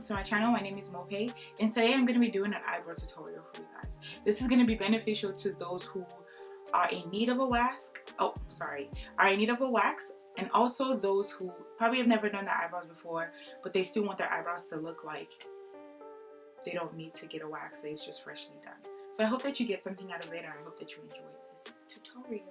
to my channel. My name is Mope, and today I'm going to be doing an eyebrow tutorial for you guys. This is going to be beneficial to those who are in need of a wax. And also those who probably have never done their eyebrows before, but they still want their eyebrows to look like they don't need to get a wax. It's just freshly done. So I hope that you get something out of it, and I hope that you enjoy this tutorial.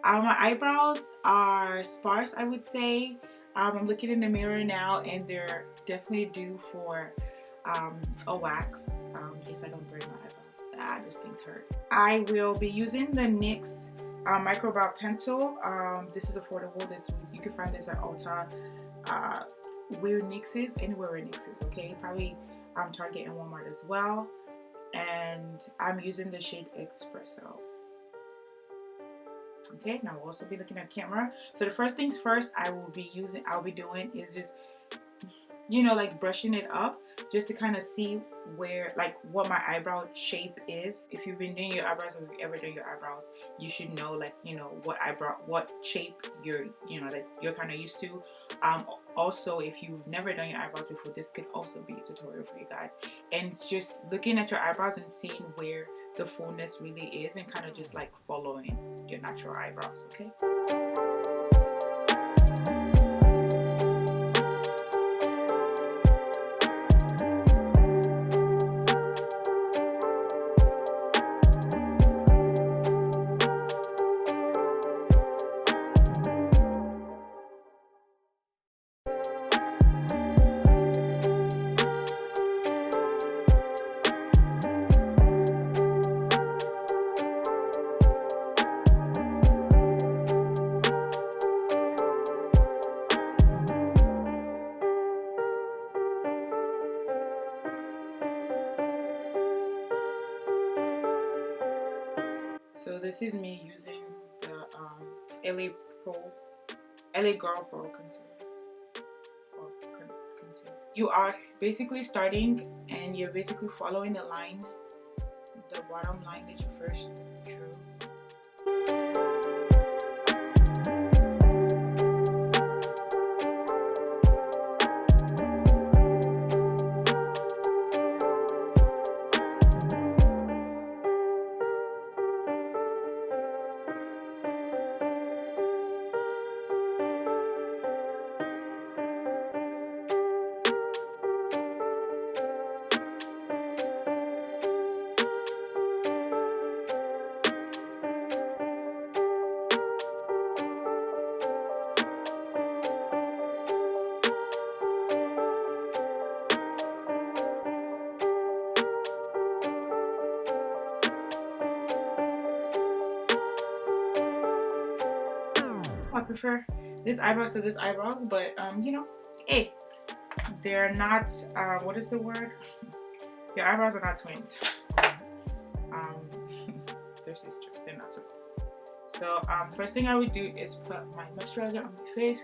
My eyebrows are sparse, I would say. I'm looking in the mirror now, and they're definitely due for a wax. Yes, I don't thread my eyebrows. Those things hurt. I will be using the NYX micro brow pencil. This is affordable. You can find this at Ulta. Where NYX is, anywhere where NYX is, okay? Probably Target and Walmart as well. And I'm using the shade Espresso. Okay, now we'll also be looking at camera. So the first things first I'll be doing is just, you know, like brushing it up just to kind of see where, like, what my eyebrow shape is. If you've been doing your eyebrows, or if you've ever done your eyebrows, you should know, like, you know, what shape that you're kind of used to. Also, if you've never done your eyebrows before, this could also be a tutorial for you guys. And it's just looking at your eyebrows and seeing where the fullness really is, and kind of just like following your natural eyebrows, okay? So this is me using the LA Girl Pro concealer. You are basically starting, and you're basically following the bottom line that you first drew. I prefer this eyebrows to this eyebrows, but you know, hey, they're not what is the word? Your eyebrows are not twins. They're sisters. They're not twins. So first thing I would do is put my moisturizer on my face.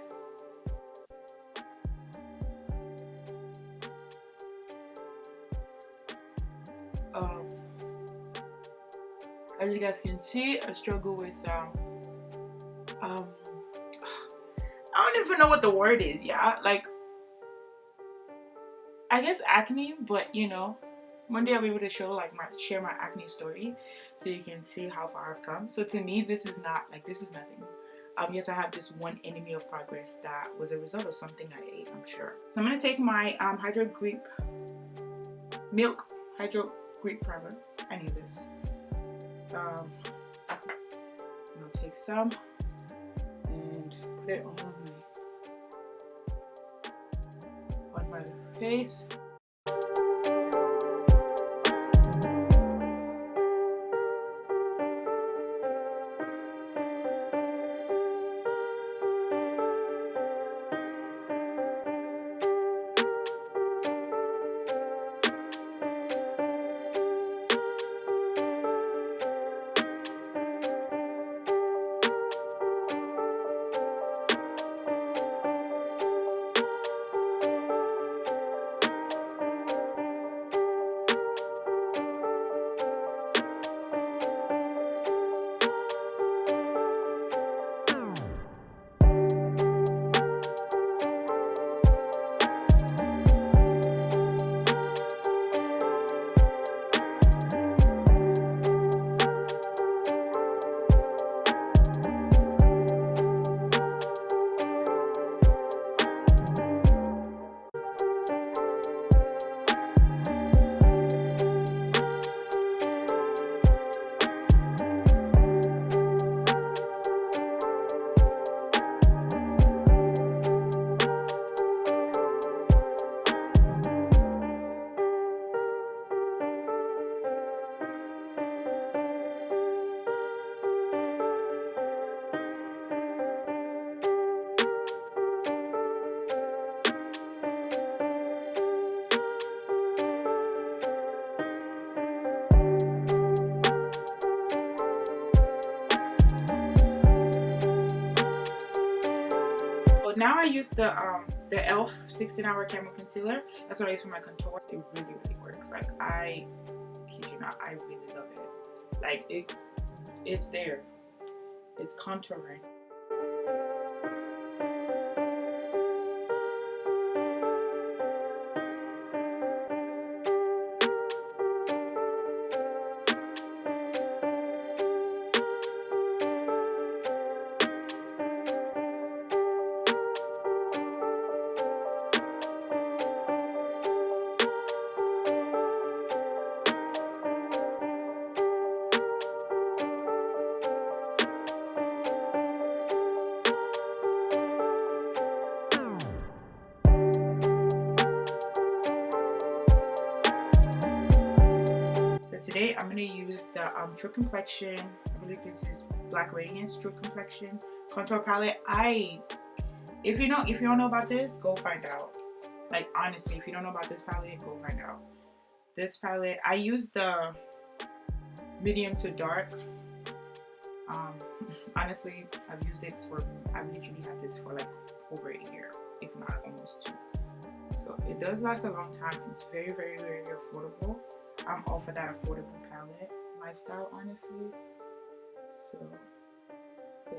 As you guys can see, I struggle with I don't even know what the word is. Yeah, like, I guess acne, but you know, one day I'll be able to share my acne story, so you can see how far I've come. So to me, this is nothing. Yes, I have this one enemy of progress that was a result of something I ate, I'm sure. So I'm gonna take my Milk Hydro Grip Primer. I need this. I'm gonna take some and put it on my face. now I use the e.l.f. 16-hour Camo Concealer. That's what I use for my contour. It really works. Like, I kid you not, I really love it. Like, it's there. It's contouring. Today I'm going to use the True Complexion, I believe this is Black Radiance True Complexion contour palette. If you don't know about this, go find out. Like, honestly, if you don't know about this palette, go find out. This palette, I use the medium to dark. Honestly, I've literally had this for like over a year, if not almost 2. So it does last a long time. It's very affordable. I'm all for that affordable palette lifestyle, honestly. So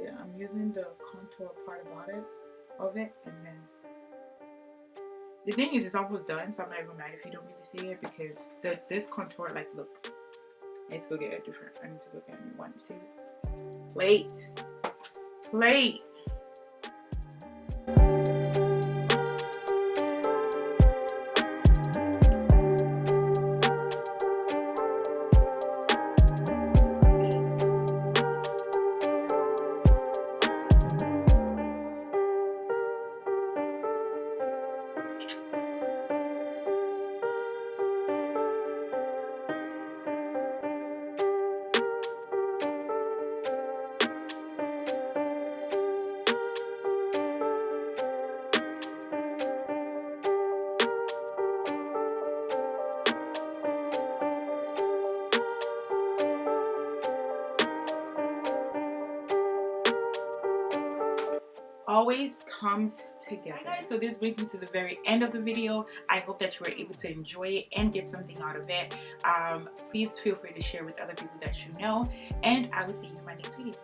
yeah, I'm using the contour part of it, and then the thing is, it's almost done, so I'm not even mad if you don't really see it, because this contour, like, look, I need to go get a different. I need to go get a new one. You see it? Plate. Always comes together. Hi guys, so this brings me to the very end of the video. I hope that you were able to enjoy it and get something out of it. Please feel free to share with other people that you know, and I will see you in my next video.